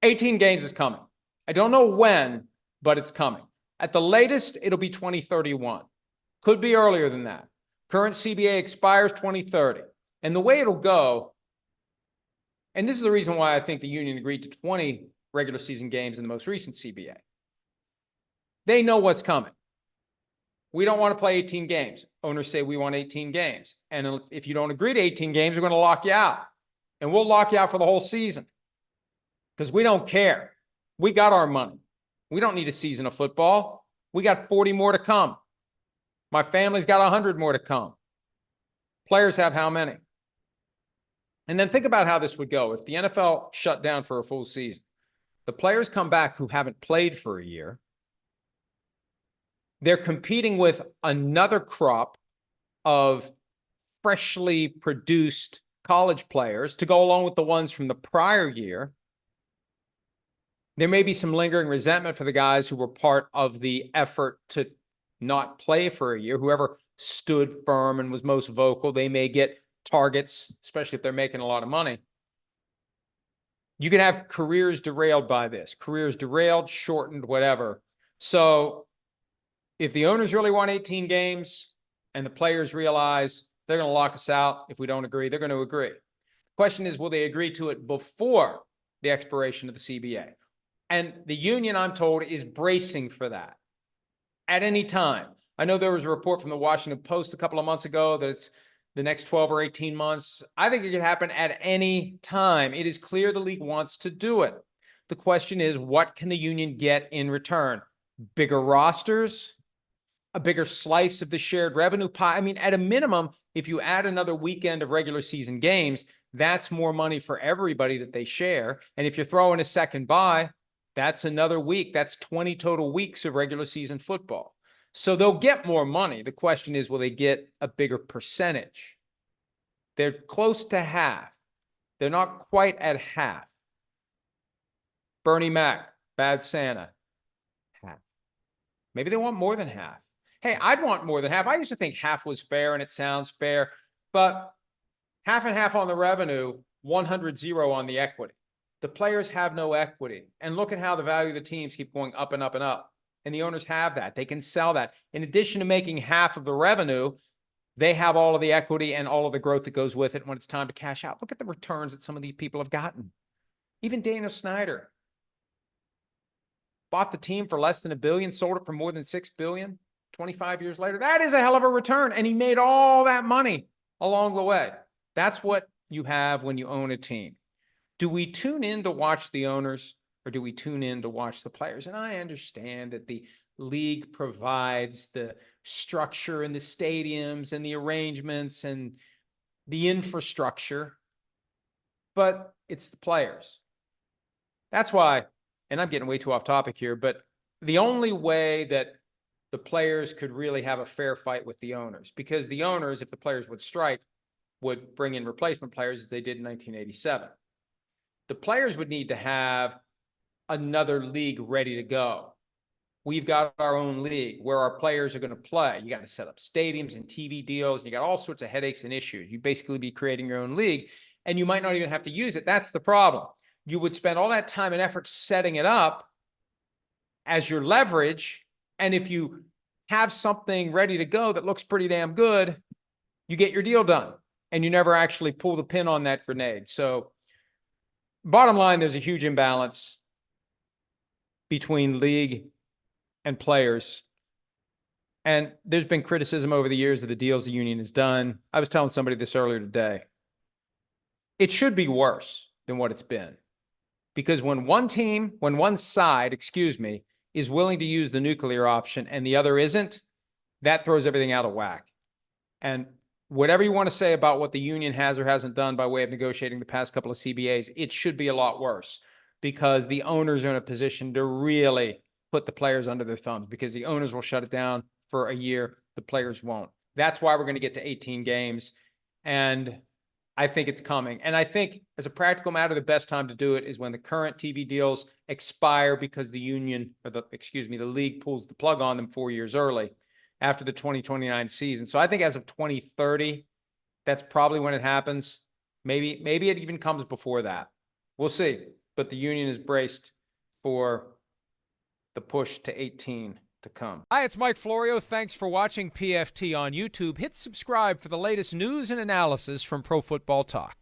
18 games is coming. I don't know when, but it's coming. At the latest, it'll be 2031. Could be earlier than that. Current CBA expires 2030. And the way it'll go, and this is the reason why I think the union agreed to 20 regular season games in the most recent CBA. They know what's coming. We don't want to play 18 games. Owners say we want 18 games. And if you don't agree to 18 games, we're going to lock you out. And we'll lock you out for the whole season. Because we don't care. We got our money. We don't need a season of football. We got 40 more to come. My family's got 100 more to come. Players have how many? And then think about how this would go. If the NFL shut down for a full season, the players come back who haven't played for a year. They're competing with another crop of freshly produced college players to go along with the ones from the prior year. There may be some lingering resentment for the guys who were part of the effort to not play for a year. Whoever stood firm and was most vocal, they may get targets, especially if they're making a lot of money. You can have careers derailed by this, careers derailed, shortened, whatever. So if the owners really want 18 games and the players realize they're going to lock us out if we don't agree, they're going to agree. The question is, will they agree to it before the expiration of the CBA? And the union, I'm told, is bracing for that at any time. I know there was a report from the Washington Post a couple of months ago that it's the next 12 or 18 months. I think it could happen at any time. It is clear the league wants to do it. The question is, what can the union get in return? Bigger rosters? A bigger slice of the shared revenue pie? I mean, at a minimum, if you add another weekend of regular season games, that's more money for everybody that they share. And if you're throwing a second bye, that's another week. That's 20 total weeks of regular season football. So they'll get more money. The question is, will they get a bigger percentage? They're close to half. They're not quite at half. Bernie Mac, Bad Santa, half. Maybe they want more than half. Hey, I'd want more than half. I used to think half was fair, and it sounds fair, but half and half on the revenue, 100-0 on the equity. The players have no equity. And look at how the value of the teams keep going up and up and up. And the owners have that. They can sell that. In addition to making half of the revenue, they have all of the equity and all of the growth that goes with it when it's time to cash out. Look at the returns that some of these people have gotten. Even Daniel Snyder bought the team for less than $1 billion, sold it for more than $6 billion. 25 years later, that is a hell of a return. And he made all that money along the way. That's what you have when you own a team. Do we tune in to watch the owners, or do we tune in to watch the players? And I understand that the league provides the structure and the stadiums and the arrangements and the infrastructure, but it's the players. That's why, and I'm getting way too off topic here, but the only way that the players could really have a fair fight with the owners, because the owners, if the players would strike, would bring in replacement players as they did in 1987. The players would need to have another league ready to go. We've got our own league where our players are going to play. You got to set up stadiums and TV deals, and you got all sorts of headaches and issues. You basically be creating your own league, and you might not even have to use it. That's the problem. You would spend all that time and effort setting it up as your leverage, and if you have something ready to go that looks pretty damn good, you get your deal done, and you never actually pull the pin on that grenade. So bottom line, there's a huge imbalance between league and players. And there's been criticism over the years of the deals the union has done. I was telling somebody this earlier today. It should be worse than what it's been. Because when one side, is willing to use the nuclear option and the other isn't, that throws everything out of whack. And whatever you want to say about what the union has or hasn't done by way of negotiating the past couple of CBAs, it should be a lot worse, because the owners are in a position to really put the players under their thumbs, because the owners will shut it down for a year. The players won't. That's why we're going to get to 18 games. And I think it's coming. And I think as a practical matter, the best time to do it is when the current TV deals expire, because the union, or the league pulls the plug on them 4 years early after the 2029 season. So I think as of 2030, that's probably when it happens. Maybe it even comes before that. We'll see. but the union is braced for the push to 18 to come. Hi, it's Mike Florio. Thanks for watching PFT on YouTube. Hit subscribe for the latest news and analysis from Pro Football Talk.